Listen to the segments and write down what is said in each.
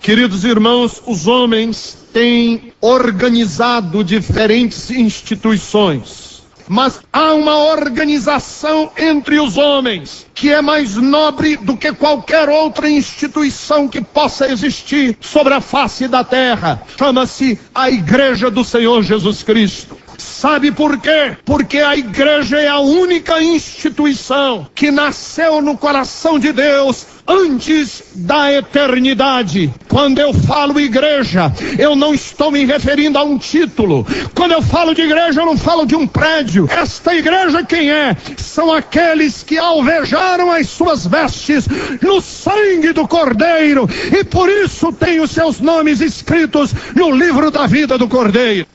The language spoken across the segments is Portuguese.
Queridos irmãos, os homens têm organizado diferentes instituições, mas há uma organização entre os homens que é mais nobre do que qualquer outra instituição que possa existir sobre a face da terra. Chama-se a Igreja do Senhor Jesus Cristo. Sabe por quê? Porque a igreja é a única instituição que nasceu no coração de Deus antes da eternidade. Quando eu falo igreja, eu não estou me referindo a um título. Quando eu falo de igreja, eu não falo de um prédio. Esta igreja quem é? São aqueles que alvejaram as suas vestes no sangue do Cordeiro e por isso têm os seus nomes escritos no livro da vida do Cordeiro.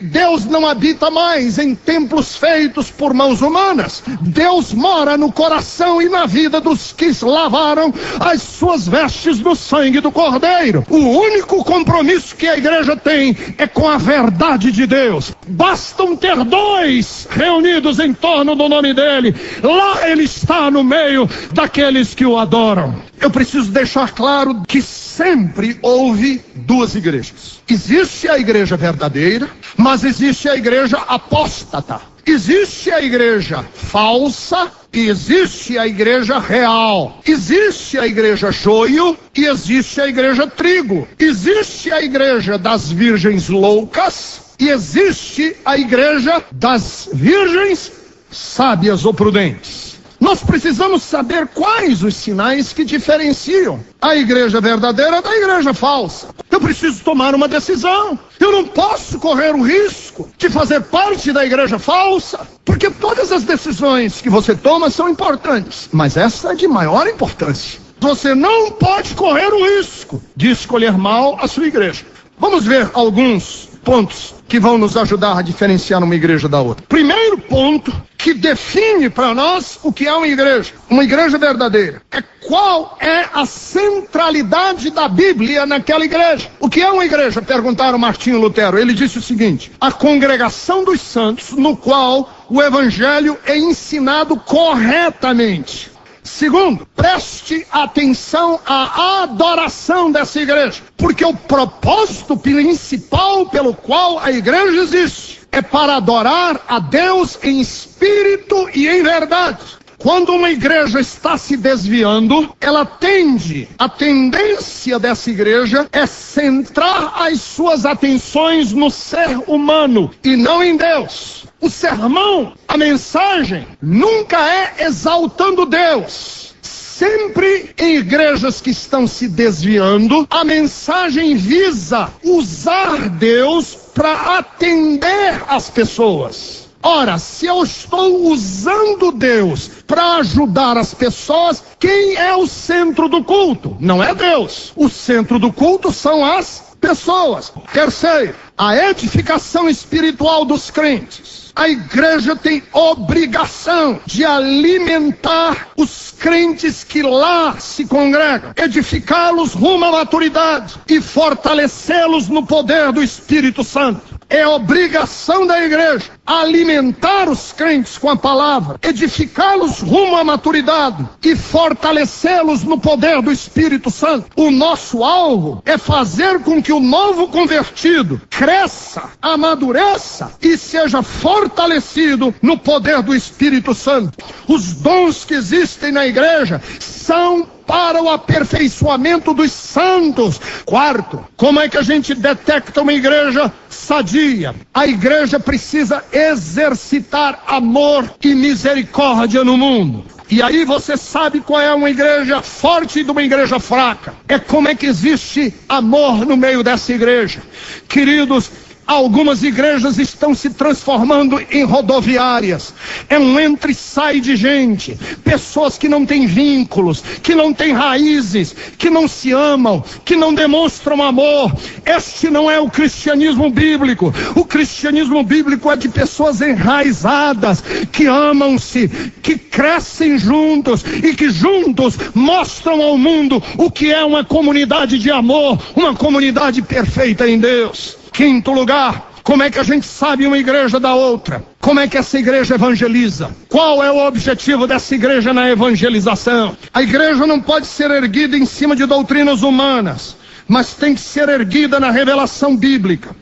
Deus não habita mais em templos feitos por mãos humanas. Deus mora no coração e na vida dos que lavaram as suas vestes no sangue do Cordeiro. O único compromisso que a igreja tem é com a verdade de Deus. Bastam ter dois reunidos em torno do nome dele. Lá ele está no meio daqueles que o adoram. Eu preciso deixar claro que sempre houve duas igrejas. Existe a igreja verdadeira, mas existe a igreja apóstata. Existe a igreja falsa e existe a igreja real. Existe a igreja joio e existe a igreja trigo. Existe a igreja das virgens loucas e existe a igreja das virgens sábias ou prudentes. Nós precisamos saber quais os sinais que diferenciam a igreja verdadeira da igreja falsa. Eu preciso tomar uma decisão. Eu não posso correr o risco de fazer parte da igreja falsa, porque todas as decisões que você toma são importantes, mas essa é de maior importância. Você não pode correr o risco de escolher mal a sua igreja. Vamos ver alguns pontos que vão nos ajudar a diferenciar uma igreja da outra. Primeiro ponto que define para nós o que é uma igreja verdadeira, é qual é a centralidade da Bíblia naquela igreja. O que é uma igreja? Perguntaram Martinho Lutero. Ele disse o seguinte: a congregação dos santos no qual o evangelho é ensinado corretamente. Segundo, preste atenção à adoração dessa igreja, porque o propósito principal pelo qual a igreja existe é para adorar a Deus em espírito e em verdade. Quando uma igreja está se desviando, a tendência dessa igreja é centrar as suas atenções no ser humano e não em Deus. O sermão, a mensagem, nunca é exaltando Deus. Sempre em igrejas que estão se desviando, a mensagem visa usar Deus para atender as pessoas. Ora, se eu estou usando Deus para ajudar as pessoas, quem é o centro do culto? Não é Deus. O centro do culto são as pessoas. Terceiro, a edificação espiritual dos crentes. A igreja tem obrigação de alimentar os crentes que lá se congregam, edificá-los rumo à maturidade e fortalecê-los no poder do Espírito Santo. É obrigação da igreja alimentar os crentes com a palavra, edificá-los rumo à maturidade e fortalecê-los no poder do Espírito Santo. O nosso alvo é fazer com que o novo convertido cresça, amadureça e seja fortalecido no poder do Espírito Santo. Os dons que existem na igreja são para o aperfeiçoamento dos santos. Quarto, como é que a gente detecta uma igreja sadia? A igreja precisa exercitar amor e misericórdia no mundo. E aí você sabe qual é uma igreja forte de uma igreja fraca. É como é que existe amor no meio dessa igreja. Queridos, algumas igrejas estão se transformando em rodoviárias. É um entra e sai de gente. Pessoas que não têm vínculos, que não têm raízes, que não se amam, que não demonstram amor. Este não é o cristianismo bíblico. O cristianismo bíblico é de pessoas enraizadas, que amam-se, que crescem juntos e que juntos mostram ao mundo o que é uma comunidade de amor, uma comunidade perfeita em Deus. Quinto lugar, Como é que a gente sabe uma igreja da outra? Como é que essa igreja evangeliza? Qual é o objetivo dessa igreja na evangelização? A igreja não pode ser erguida em cima de doutrinas humanas, mas tem que ser erguida na revelação bíblica.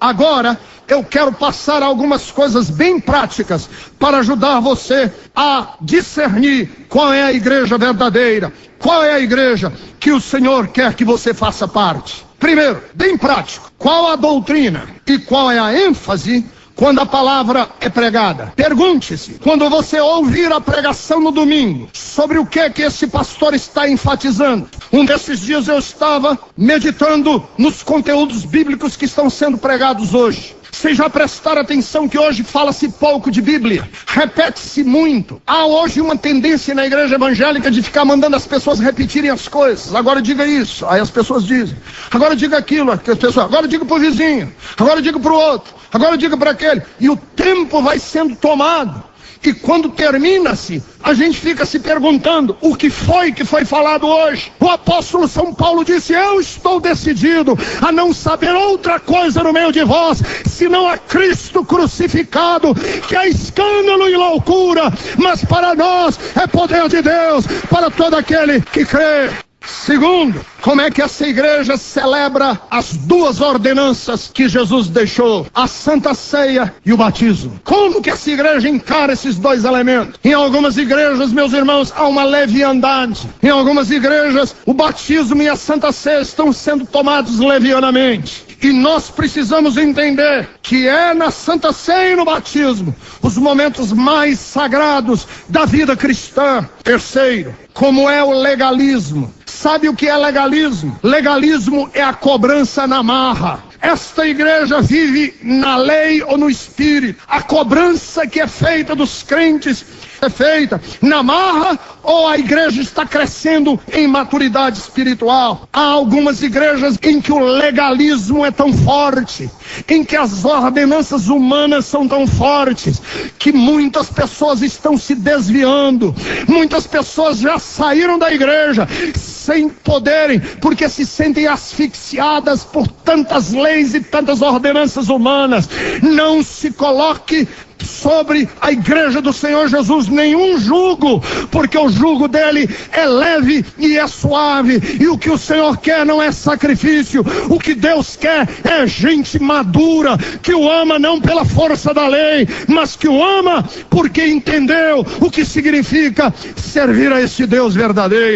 Agora, eu quero passar algumas coisas bem práticas para ajudar você a discernir qual é a igreja verdadeira, qual é a igreja que o Senhor quer que você faça parte. Primeiro, bem prático, qual a doutrina e qual é a ênfase quando a palavra é pregada? Pergunte-se, quando você ouvir a pregação no domingo, sobre o que esse pastor está enfatizando. Um desses dias eu estava meditando nos conteúdos bíblicos que estão sendo pregados hoje. Vocês já prestaram atenção que hoje fala-se pouco de Bíblia? Repete-se muito. Há hoje uma tendência na igreja evangélica de ficar mandando as pessoas repetirem as coisas. Agora diga isso, aí as pessoas dizem. Agora diga aquilo, agora diga para o vizinho. Agora diga para o outro. Agora diga para aquele. E o tempo vai sendo tomado. E quando termina-se, a gente fica se perguntando o que foi falado hoje. O apóstolo São Paulo disse: eu estou decidido a não saber outra coisa no meio de vós, senão a Cristo crucificado, que é escândalo e loucura, mas para nós é poder de Deus, para todo aquele que crê. Segundo, como é que essa igreja celebra as duas ordenanças que Jesus deixou? A Santa Ceia e o batismo. Como que essa igreja encara esses dois elementos? Em algumas igrejas, meus irmãos, há uma leviandade. Em algumas igrejas, o batismo e a Santa Ceia estão sendo tomados levianamente. E nós precisamos entender que é na Santa Ceia e no batismo os momentos mais sagrados da vida cristã. Terceiro, como é o legalismo? Sabe o que é legalismo? Legalismo é a cobrança na marra. Esta igreja vive na lei ou no espírito. A cobrança que é feita dos crentes é feita na marra, ou a igreja está crescendo em maturidade espiritual? Há algumas igrejas em que o legalismo é tão forte, em que as ordenanças humanas são tão fortes, que muitas pessoas estão se desviando. Muitas pessoas já saíram da igreja sem poderem, porque se sentem asfixiadas por tantas leis e tantas ordenanças humanas. Não se coloque sobre a igreja do Senhor Jesus nenhum jugo, porque o jugo dele é leve e é suave, e o que o Senhor quer não é sacrifício. O que Deus quer é gente madura, que o ama não pela força da lei, mas que o ama porque entendeu o que significa servir a esse Deus verdadeiro.